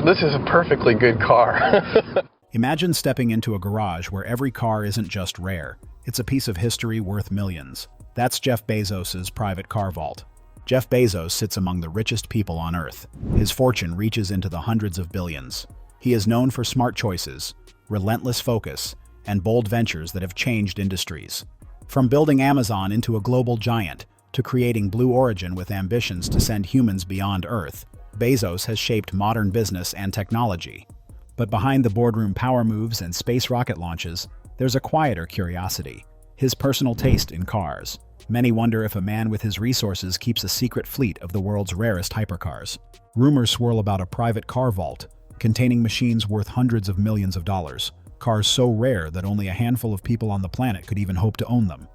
This is a perfectly good car. Imagine stepping into a garage where every car isn't just rare, it's a piece of history worth millions. That's Jeff Bezos' private car vault. Jeff Bezos sits among the richest people on Earth. His fortune reaches into the hundreds of billions. He is known for smart choices, relentless focus, and bold ventures that have changed industries. From building Amazon into a global giant, to creating Blue Origin with ambitions to send humans beyond Earth, Bezos has shaped modern business and technology. But behind the boardroom power moves and space rocket launches, there's a quieter curiosity: his personal taste in cars. Many wonder if a man with his resources keeps a secret fleet of the world's rarest hypercars. Rumors swirl about a private car vault, containing machines worth hundreds of millions of dollars, cars so rare that only a handful of people on the planet could even hope to own them.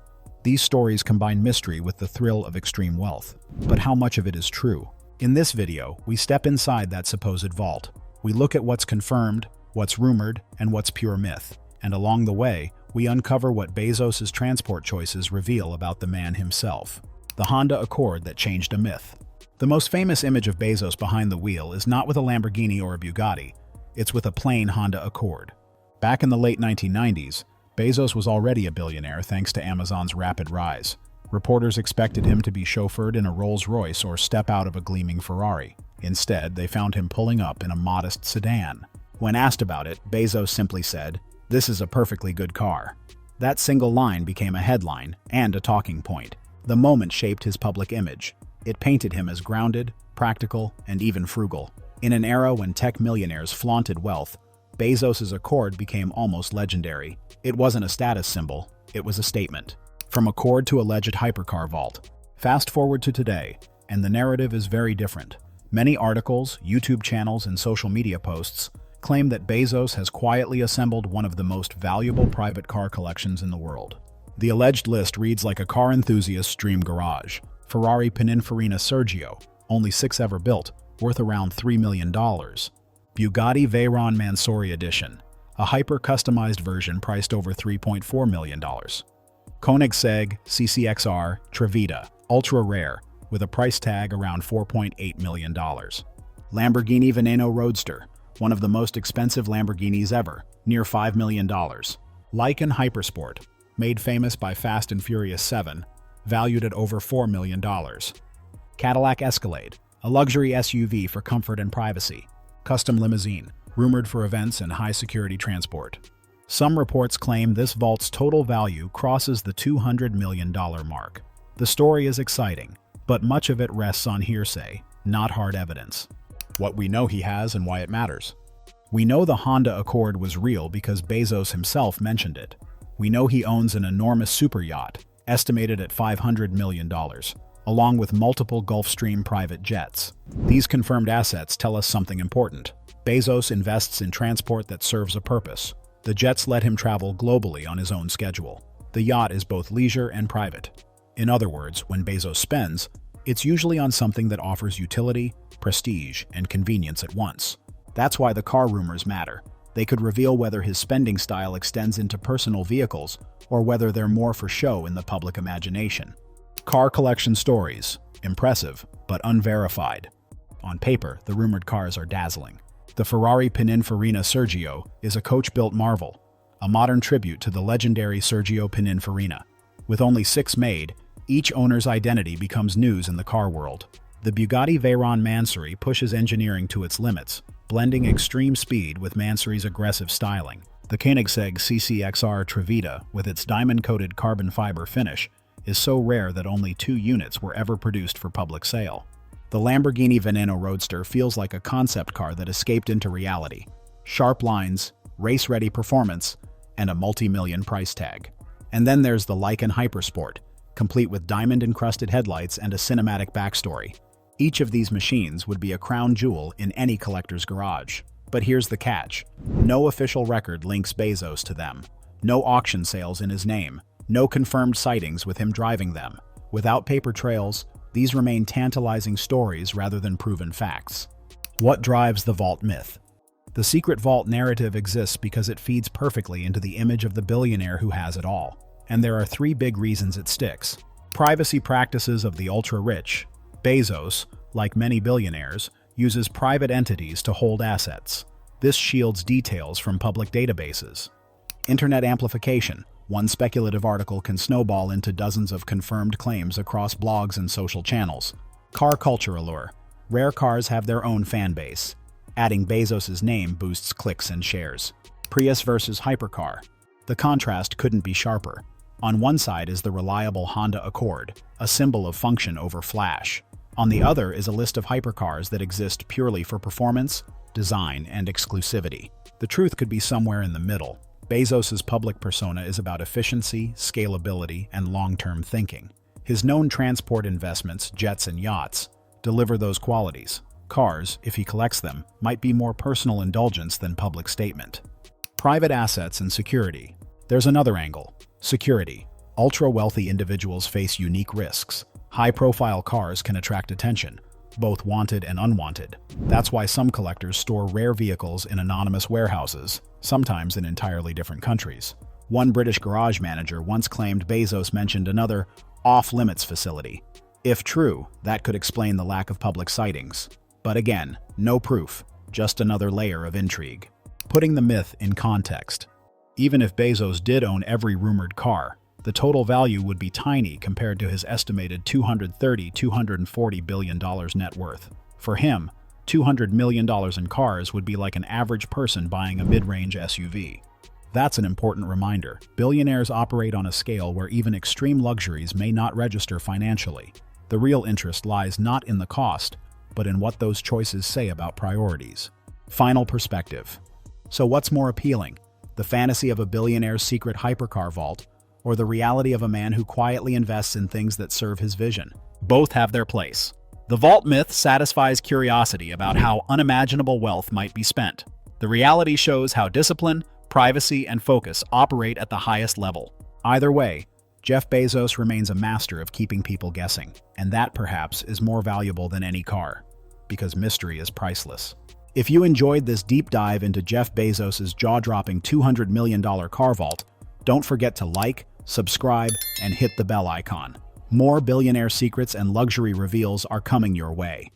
These stories combine mystery with the thrill of extreme wealth. But how much of it is true? In this video, we step inside that supposed vault. We look at what's confirmed, what's rumored, and what's pure myth. And along the way, we uncover what Bezos' transport choices reveal about the man himself. The Honda Accord that changed a myth. The most famous image of Bezos behind the wheel is not with a Lamborghini or a Bugatti, it's with a plain Honda Accord. Back in the late 1990s, Bezos was already a billionaire thanks to Amazon's rapid rise. Reporters expected him to be chauffeured in a Rolls-Royce or step out of a gleaming Ferrari. Instead, they found him pulling up in a modest sedan. When asked about it, Bezos simply said, "This is a perfectly good car." That single line became a headline and a talking point. The moment shaped his public image. It painted him as grounded, practical, and even frugal. In an era when tech millionaires flaunted wealth, Bezos' Accord became almost legendary. It wasn't a status symbol, it was a statement. From Accord to alleged hypercar vault. Fast forward to today, and the narrative is very different. Many articles, YouTube channels, and social media posts claim that Bezos has quietly assembled one of the most valuable private car collections in the world. The alleged list reads like a car enthusiast's dream garage. Ferrari Pininfarina Sergio, only 6 ever built, worth around $3 million. Bugatti Veyron Mansouri Edition, a hyper-customized version priced over $3.4 million. Koenigsegg CCXR Trevita, ultra rare, with a price tag around $4.8 million. Lamborghini Veneno Roadster, one of the most expensive Lamborghinis ever, near $5 million. Lykan Hypersport, made famous by Fast and Furious 7, valued at over $4 million. Cadillac Escalade, a luxury SUV for comfort and privacy. Custom limousine, rumored for events and high-security transport. Some reports claim this vault's total value crosses the $200 million mark. The story is exciting, but much of it rests on hearsay, not hard evidence. What we know he has and why it matters. We know the Honda Accord was real because Bezos himself mentioned it. We know he owns an enormous super yacht, estimated at $500 million, along with multiple Gulfstream private jets. These confirmed assets tell us something important. Bezos invests in transport that serves a purpose. The jets let him travel globally on his own schedule. The yacht is both leisure and private. In other words, when Bezos spends, it's usually on something that offers utility, prestige, and convenience at once. That's why the car rumors matter. They could reveal whether his spending style extends into personal vehicles or whether they're more for show in the public imagination. Car collection stories. Impressive, but unverified. On paper, the rumored cars are dazzling. The Ferrari Pininfarina Sergio is a coach-built marvel, a modern tribute to the legendary Sergio Pininfarina. With only 6 made, each owner's identity becomes news in the car world. The Bugatti Veyron Mansouri pushes engineering to its limits, blending extreme speed with Mansouri's aggressive styling. The Koenigsegg CCXR Trevita, with its diamond-coated carbon fiber finish, is so rare that only 2 units were ever produced for public sale. The Lamborghini Veneno Roadster feels like a concept car that escaped into reality. Sharp lines, race-ready performance, and a multi-million price tag. And then there's the Lykan Hypersport, complete with diamond-encrusted headlights and a cinematic backstory. Each of these machines would be a crown jewel in any collector's garage. But here's the catch. No official record links Bezos to them. No auction sales in his name. No confirmed sightings with him driving them. Without paper trails, these remain tantalizing stories rather than proven facts. What drives the vault myth? The secret vault narrative exists because it feeds perfectly into the image of the billionaire who has it all. And there are 3 big reasons it sticks. Privacy practices of the ultra-rich. Bezos, like many billionaires, uses private entities to hold assets. This shields details from public databases. Internet amplification. One speculative article can snowball into dozens of confirmed claims across blogs and social channels. Car culture allure. Rare cars have their own fan base. Adding Bezos' name boosts clicks and shares. Prius versus hypercar. The contrast couldn't be sharper. On one side is the reliable Honda Accord, a symbol of function over flash. On the other is a list of hypercars that exist purely for performance, design, and exclusivity. The truth could be somewhere in the middle. Bezos' public persona is about efficiency, scalability, and long-term thinking. His known transport investments, jets and yachts, deliver those qualities. Cars, if he collects them, might be more personal indulgence than public statement. Private assets and security. There's another angle. Security. Ultra-wealthy individuals face unique risks. High-profile cars can attract attention, both wanted and unwanted. That's why some collectors store rare vehicles in anonymous warehouses, sometimes in entirely different countries. One British garage manager once claimed Bezos mentioned another off-limits facility. If true, that could explain the lack of public sightings. But again, no proof, just another layer of intrigue. Putting the myth in context. Even if Bezos did own every rumored car, the total value would be tiny compared to his estimated $240 billion net worth. For him, $200 million in cars would be like an average person buying a mid-range SUV. That's an important reminder. Billionaires operate on a scale where even extreme luxuries may not register financially. The real interest lies not in the cost, but in what those choices say about priorities. Final perspective. So what's more appealing? The fantasy of a billionaire's secret hypercar vault, or the reality of a man who quietly invests in things that serve his vision? Both have their place. The vault myth satisfies curiosity about how unimaginable wealth might be spent. The reality shows how discipline, privacy, and focus operate at the highest level. Either way, Jeff Bezos remains a master of keeping people guessing, and that perhaps is more valuable than any car, because mystery is priceless. If you enjoyed this deep dive into Jeff Bezos' jaw-dropping $200 million car vault, don't forget to like, subscribe, and hit the bell icon. More billionaire secrets and luxury reveals are coming your way.